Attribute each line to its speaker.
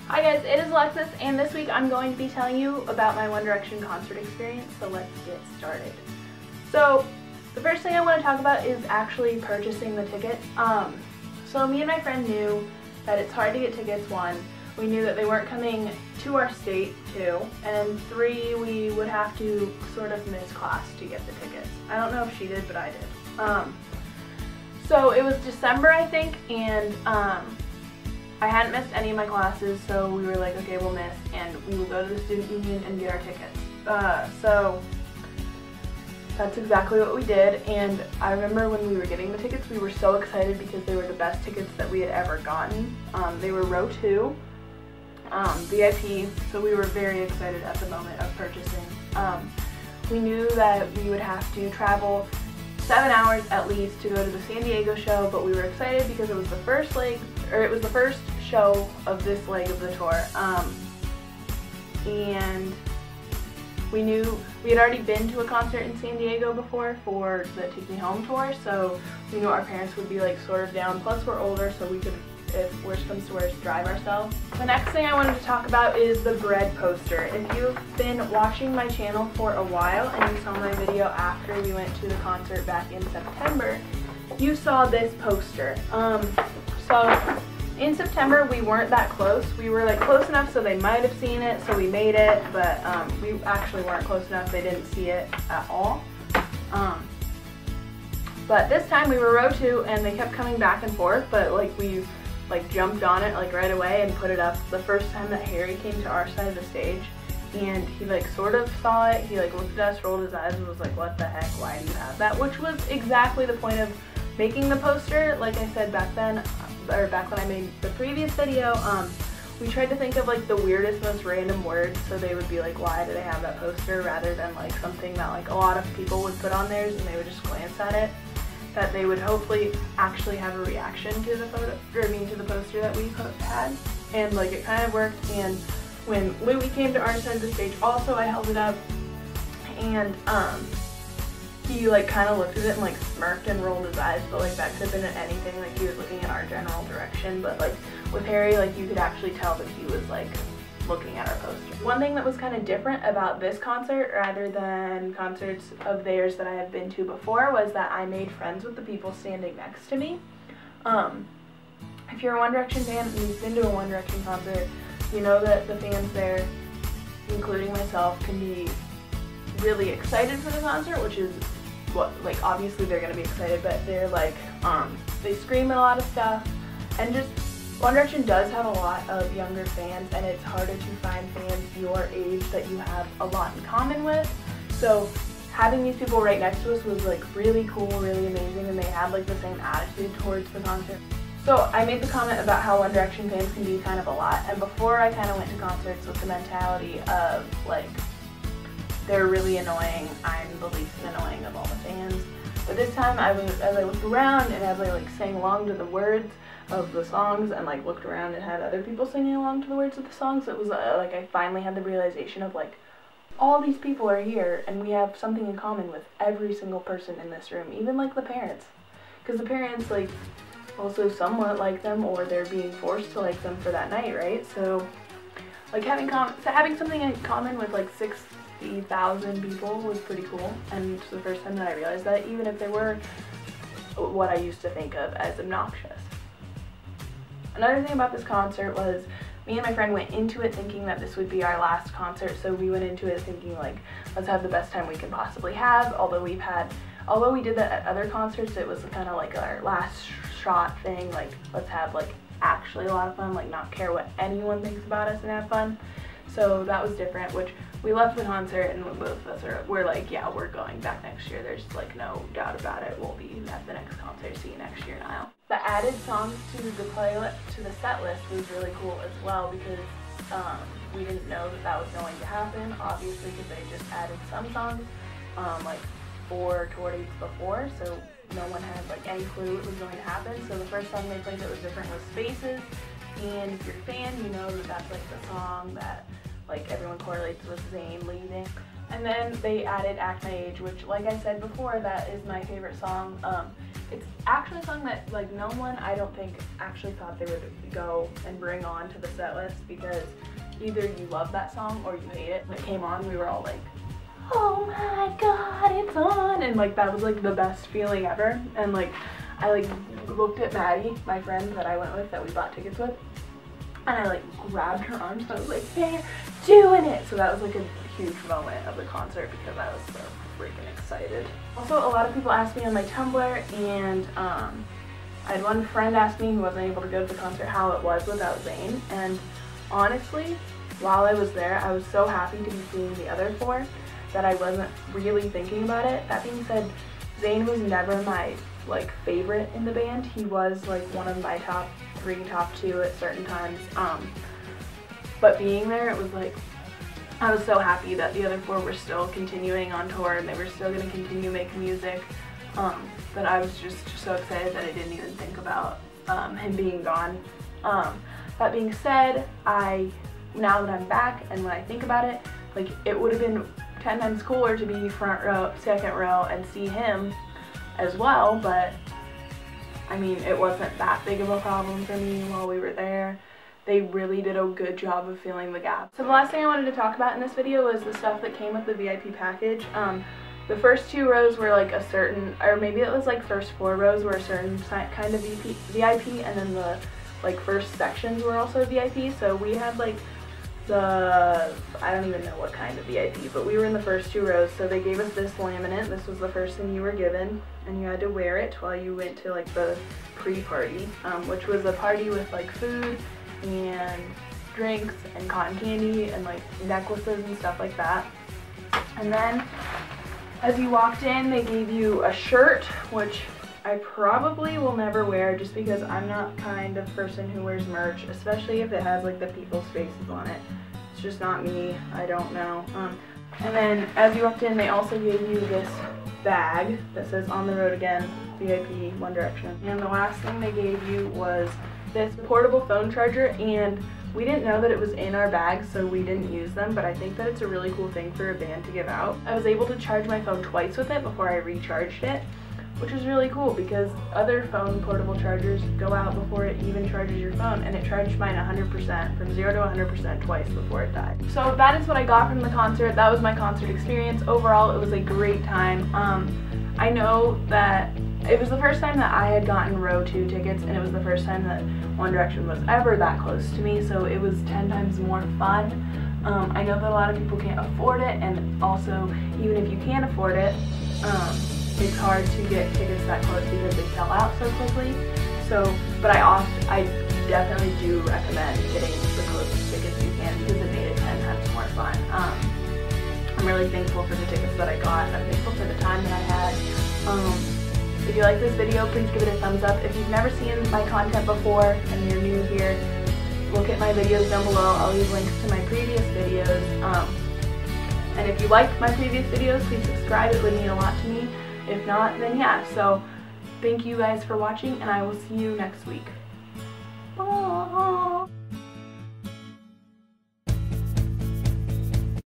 Speaker 1: Hi guys, it is Alexis, and this week I'm going to be telling you about my One Direction concert experience, so let's get started. So, the first thing I want to talk about is actually purchasing the tickets. So me and my friend knew that it's hard to get tickets, 1. We knew that they weren't coming to our state, 2. And 3, we would have to sort of miss class to get the tickets. I don't know if she did, but I did. So it was December, I think, and I hadn't missed any of my classes, so we were like, okay, we'll miss, and we will go to the student union and get our tickets. So that's exactly what we did, and I remember when we were getting the tickets, we were so excited because they were the best tickets that we had ever gotten. They were row 2, VIP, so we were very excited at the moment of purchasing. We knew that we would have to travel 7 hours at least to go to the San Diego show, but we were excited because it was the first show of this leg of the tour. And we knew we had already been to a concert in San Diego before for the Take Me Home tour, so we knew our parents would be like sort of down. Plus we're older, so we could, if worse comes to worse, drive ourselves. The next thing I wanted to talk about is the bread poster. If you've been watching my channel for a while and you saw my video after we went to the concert back in September, you saw this poster. So in September we weren't that close. We were like close enough so they might have seen it, so we made it, but we actually weren't close enough. They didn't see it at all. But this time we were row 2 and they kept coming back and forth, but like we jumped on it like right away and put it up the first time that Harry came to our side of the stage, and he like sort of saw it. He like looked at us, rolled his eyes, and was like, what the heck, why do you have that? Which was exactly the point of making the poster. Like I said back then, or back when I made the previous video, we tried to think of like the weirdest, most random words, so they would be like, why do they have that poster, rather than like something that like a lot of people would put on theirs and they would just glance at it, that they would hopefully actually have a reaction to the to the poster that we had. And like it kind of worked. And when Louis came to our side of the stage also, I held it up, and he like kind of looked at it and like smirked and rolled his eyes, but like that could have been anything. Like he was looking in our general direction, but like with Harry, like you could actually tell that he was like looking at our poster. One thing that was kind of different about this concert rather than concerts of theirs that I had been to before was that I made friends with the people standing next to me. If you're a One Direction fan and you've been to a One Direction concert, you know that the fans there, including myself, can be really excited for the concert, which is what, like, obviously they're gonna be excited, but they're like, they scream a lot of stuff, and just One Direction does have a lot of younger fans, and it's harder to find fans your age that you have a lot in common with. So having these people right next to us was like really cool, really amazing, and they had like the same attitude towards the concert. So I made the comment about how One Direction fans can be kind of a lot, and before I kind of went to concerts with the mentality of like, they're really annoying, I'm the least annoying of all the fans. But this time, as I looked around and as I like sang along to the words of the songs and like looked around and had other people singing along to the words of the songs, it was like I finally had the realization of like, all these people are here and we have something in common with every single person in this room, even like the parents. Because the parents like also somewhat like them, or they're being forced to like them for that night, right? So like having something in common with like 60,000 people was pretty cool, and it's the first time that I realized that, even if they were what I used to think of as obnoxious. Another thing about this concert was me and my friend went into it thinking that this would be our last concert, so we went into it thinking like, let's have the best time we can possibly have. Although we did that at other concerts, it was kind of like our last shot thing, like let's have like actually a lot of fun, like not care what anyone thinks about us and have fun. So that was different, which we left the concert and both of us we're like, yeah, we're going back next year. There's like no doubt about it. We'll be at the next concert. See you next year, Niall. The added songs to the set list was really cool as well, because we didn't know that that was going to happen, obviously, because they just added some songs like 4 tour dates before, so no one had like any clue it was going to happen. So the first song they played that was different was Spaces, and if you're a fan, you know that that's like the song that like everyone correlates with Zayn leaving. And then they added Act My Age, which, like I said before, that is my favorite song. It's actually a song that, like, no one, I don't think, actually thought they would go and bring on to the set list, because either you love that song or you hate it. When it came on, we were all like, oh my god, it's on! And, like, that was, like, the best feeling ever. And, like, I, like, looked at Maddie, my friend that I went with, that we bought tickets with, and I, like, grabbed her arms, and I was like, they're doing it! So that was, like, a huge moment of the concert, because I was so freaking excited. Also, a lot of people asked me on my Tumblr, and I had one friend ask me who wasn't able to go to the concert how it was without Zayn, and honestly, while I was there, I was so happy to be seeing the other four that I wasn't really thinking about it. That being said, Zayn was never my, like, favorite in the band. He was, like, one of my top 3, top 2 at certain times, but being there, it was like, I was so happy that the other four were still continuing on tour and they were still going to continue making music, that I was just so excited that I didn't even think about him being gone. That being said, now that I'm back and when I think about it, like, it would have been 10 times cooler to be front row, second row, and see him as well, but I mean, it wasn't that big of a problem for me while we were there. They really did a good job of filling the gap. So the last thing I wanted to talk about in this video was the stuff that came with the VIP package. The first 2 rows were like a certain, or maybe it was like first 4 rows were a certain kind of VIP, and then the like first sections were also VIP. So we had like the, I don't even know what kind of VIP, but we were in the first 2 rows. So they gave us this laminate. This was the first thing you were given, and you had to wear it while you went to like the pre-party, which was a party with like food and drinks and cotton candy and like necklaces and stuff like that. And then as you walked in, they gave you a shirt, which I probably will never wear just because I'm not kind of person who wears merch, especially if it has like the people's faces on it. It's just not me. I don't know. And then as you walked in, they also gave you this bag that says On the Road Again, VIP, One Direction. And the last thing they gave you was this portable phone charger, and we didn't know that it was in our bag, so we didn't use them, but I think that it's a really cool thing for a band to give out. I was able to charge my phone twice with it before I recharged it, which is really cool because other phone portable chargers go out before it even charges your phone, and it charged mine 100%, from 0 to 100% twice before it died. So that is what I got from the concert. That was my concert experience. Overall, it was a great time. I know that it was the first time that I had gotten row 2 tickets, and it was the first time that One Direction was ever that close to me, so it was 10 times more fun. I know that a lot of people can't afford it, and also, even if you can afford it, it's hard to get tickets that close because they sell out so quickly. So, but I definitely do recommend getting the closest tickets you can because it made it 10 times more fun. I'm really thankful for the tickets that I got. I'm thankful for the time that I had. If you like this video, please give it a thumbs up. If you've never seen my content before and you're new here, look at my videos down below. I'll leave links to my previous videos. And if you like my previous videos, please subscribe. It would mean a lot to me. If not, then yeah. So thank you guys for watching, and I will see you next week. Bye.